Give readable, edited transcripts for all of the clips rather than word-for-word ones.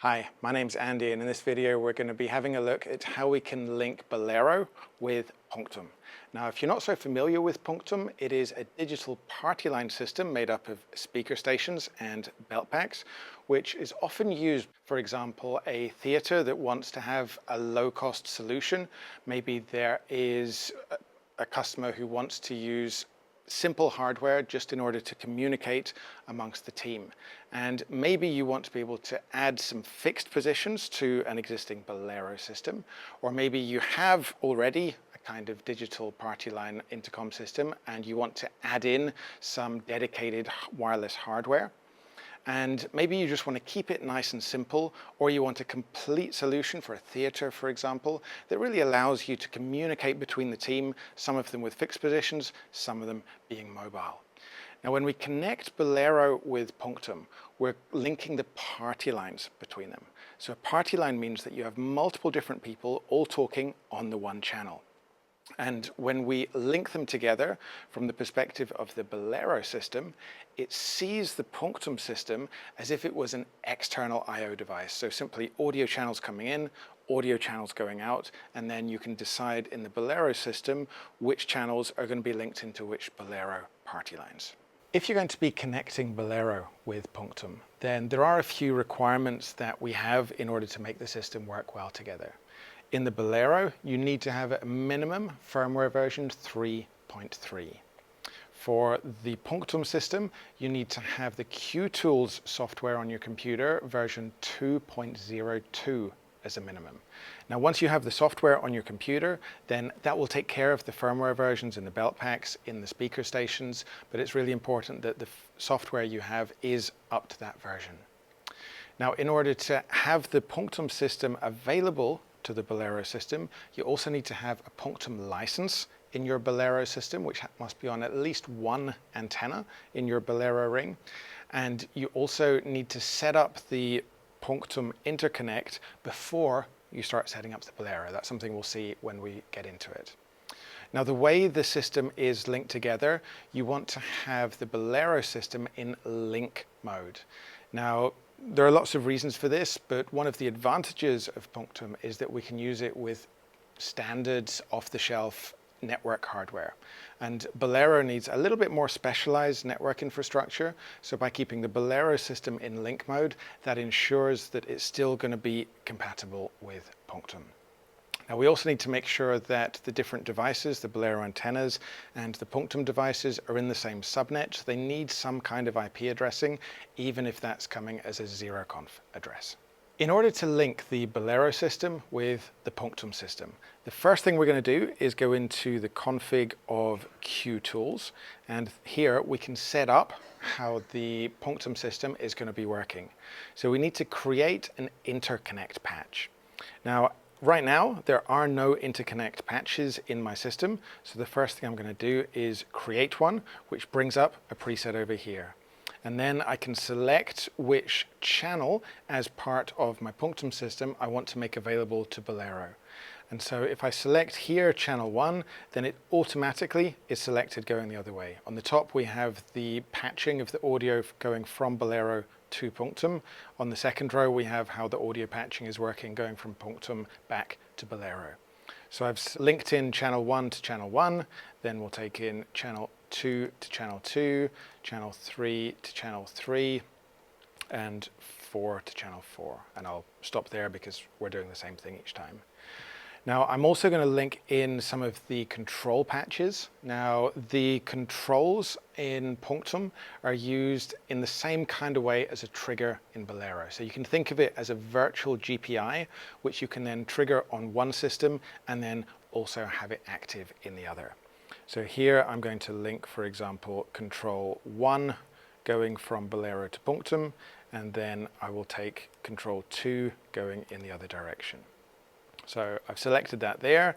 Hi, my name's Andy, and in this video we're going to be having a look at how we can link Bolero with PunQtum. Now, if you're not so familiar with PunQtum, it is a digital party line system made up of speaker stations and belt packs, which is often used, for example, a theatre that wants to have a low-cost solution. Maybe there is a customer who wants to use simple hardware just in order to communicate amongst the team. And maybe you want to be able to add some fixed positions to an existing Bolero system, or maybe you have already a kind of digital party line intercom system and you want to add in some dedicated wireless hardware. And maybe you just want to keep it nice and simple, or you want a complete solution for a theatre, for example, that really allows you to communicate between the team, some of them with fixed positions, some of them being mobile. Now, when we connect Bolero with PunQtum, we're linking the party lines between them. So a party line means that you have multiple different people all talking on the one channel. And when we link them together from the perspective of the Bolero system, it sees the PunQtum system as if it was an external I/O device. So simply audio channels coming in, audio channels going out, and then you can decide in the Bolero system which channels are going to be linked into which Bolero party lines. If you're going to be connecting Bolero with PunQtum, then there are a few requirements that we have in order to make the system work well together. In the Bolero, you need to have a minimum firmware version 3.3. For the PunQtum system, you need to have the QTools software on your computer version 2.02 as a minimum. Now, once you have the software on your computer, then that will take care of the firmware versions in the belt packs, in the speaker stations, but it's really important that the software you have is up to that version. Now, in order to have the PunQtum system available to the Bolero system, you also need to have a PunQtum license in your Bolero system, which must be on at least one antenna in your Bolero ring. And you also need to set up the PunQtum interconnect before you start setting up the Bolero. That's something we'll see when we get into it. Now, the way the system is linked together, you want to have the Bolero system in link mode. Now, there are lots of reasons for this, but one of the advantages of PunQtum is that we can use it with standard off-the-shelf network hardware. And Bolero needs a little bit more specialized network infrastructure. So by keeping the Bolero system in link mode, that ensures that it's still going to be compatible with PunQtum. Now, we also need to make sure that the different devices, the Bolero antennas and the PunQtum devices, are in the same subnet. They need some kind of IP addressing, even if that's coming as a zeroconf address. In order to link the Bolero system with the PunQtum system, the first thing we're going to do is go into the config of QTools, and here we can set up how the PunQtum system is going to be working. So we need to create an interconnect patch. Now, right now, there are no interconnect patches in my system, so the first thing I'm going to do is create one, which brings up a preset over here. And then I can select which channel as part of my PunQtum system I want to make available to Bolero. And so if I select here channel 1, then it automatically is selected going the other way. On the top, we have the patching of the audio going from Bolero to PunQtum. On the second row, we have how the audio patching is working going from PunQtum back to Bolero. So I've linked in channel 1 to channel 1, then we'll take in channel 2 to channel 2, channel 3 to channel 3, and 4 to channel 4. And I'll stop there because we're doing the same thing each time. Now, I'm also going to link in some of the control patches. Now, the controls in PunQtum are used in the same kind of way as a trigger in Bolero. So you can think of it as a virtual GPI, which you can then trigger on one system and then also have it active in the other. So here I'm going to link, for example, control 1 going from Bolero to PunQtum, and then I will take control 2 going in the other direction. So I've selected that there.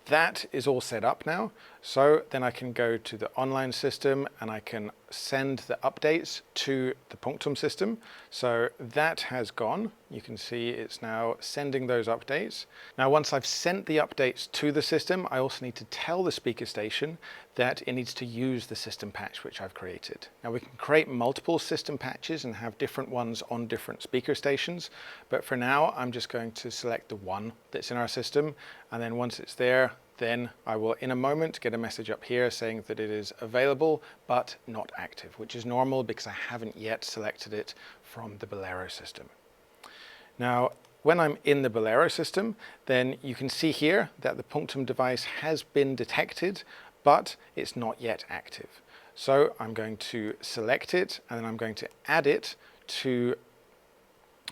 That is all set up now. So then I can go to the online system and I can send the updates to the PunQtum system. So that has gone. You can see it's now sending those updates. Now, once I've sent the updates to the system, I also need to tell the speaker station that it needs to use the system patch which I've created. Now, we can create multiple system patches and have different ones on different speaker stations, but for now I'm just going to select the one that's in our system, and then once it's there, then I will in a moment get a message up here saying that it is available but not active, which is normal because I haven't yet selected it from the Bolero system. Now, when I'm in the Bolero system, then you can see here that the PunQtum device has been detected, but it's not yet active. So I'm going to select it, and then I'm going to add it to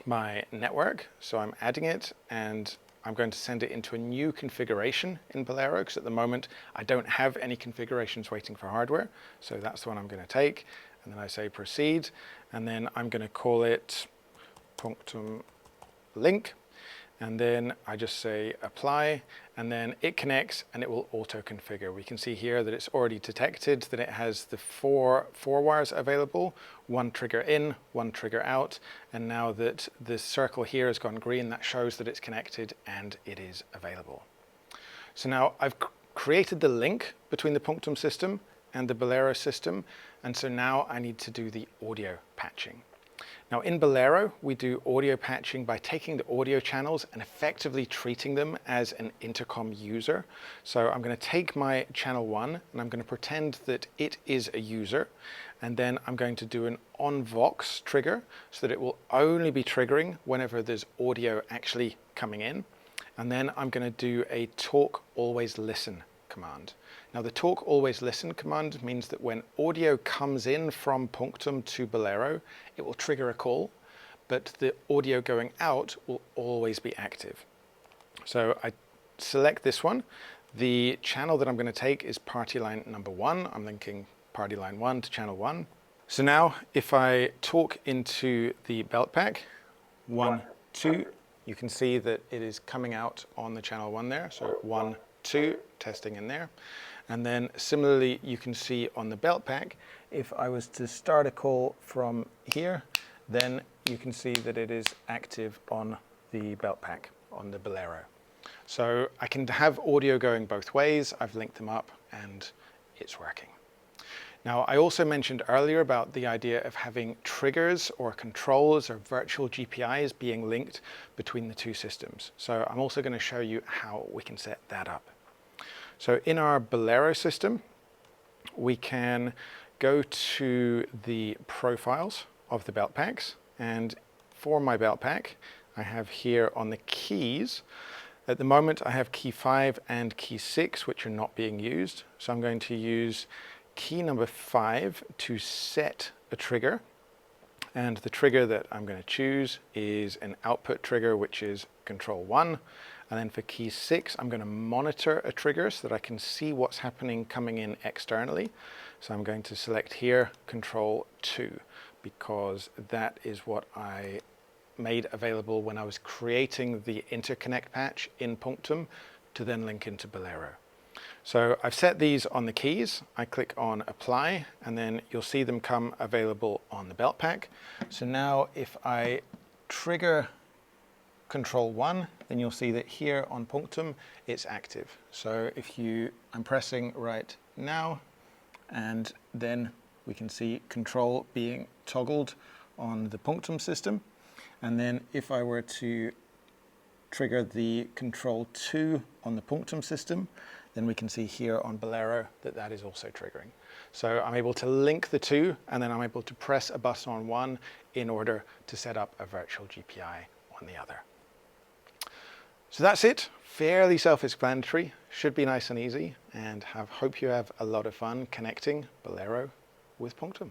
my network. So I'm adding it, and I'm going to send it into a new configuration in Bolero, because at the moment I don't have any configurations waiting for hardware. So that's the one I'm going to take, and then I say proceed, and then I'm going to call it PunQtum link, and then I just say apply, and then it connects and it will auto configure. We can see here that it's already detected that it has the four wires available, one trigger in, one trigger out, and now that this circle here has gone green, that shows that it's connected and it is available. So now I've created the link between the PunQtum system and the Bolero system, and so now I need to do the audio patching. Now, in Bolero, we do audio patching by taking the audio channels and effectively treating them as an intercom user. So I'm going to take my channel 1 and I'm going to pretend that it is a user, and then I'm going to do an on-vox trigger so that it will only be triggering whenever there's audio actually coming in. And then I'm going to do a talk always listen command. Now, the talk always listen command means that when audio comes in from PunQtum to Bolero, it will trigger a call, but the audio going out will always be active. So I select this one. The channel that I'm going to take is partyline number 1. I'm linking partyline 1 to channel 1. So now if I talk into the belt pack, 1, 2, you can see that it is coming out on the channel 1 there. So 1, 2, testing in there. And then similarly, you can see on the belt pack, if I was to start a call from here, then you can see that it is active on the belt pack, on the Bolero. So I can have audio going both ways. I've linked them up and it's working. Now, I also mentioned earlier about the idea of having triggers or controls or virtual GPIs being linked between the two systems. So I'm also going to show you how we can set that up. So in our Bolero system, we can go to the profiles of the belt packs, and for my belt pack, I have here on the keys. At the moment, I have key 5 and key 6, which are not being used. So I'm going to use key number 5 to set a trigger. And the trigger that I'm going to choose is an output trigger, which is control 1. And then for key 6, I'm going to monitor a trigger so that I can see what's happening coming in externally. So I'm going to select here control 2, because that is what I made available when I was creating the interconnect patch in PunQtum to then link into Bolero. So I've set these on the keys. I click on apply, and then you'll see them come available on the belt pack. So now if I trigger control 1, then you'll see that here on PunQtum it's active. So if I'm pressing right now, and then we can see control being toggled on the PunQtum system. And then if I were to trigger the control 2 on the PunQtum system, then we can see here on Bolero that that is also triggering. So I'm able to link the two, and then I'm able to press a button on one in order to set up a virtual GPI on the other. So that's it. Fairly self-explanatory, should be nice and easy, and hope you have a lot of fun connecting Bolero with PunQtum.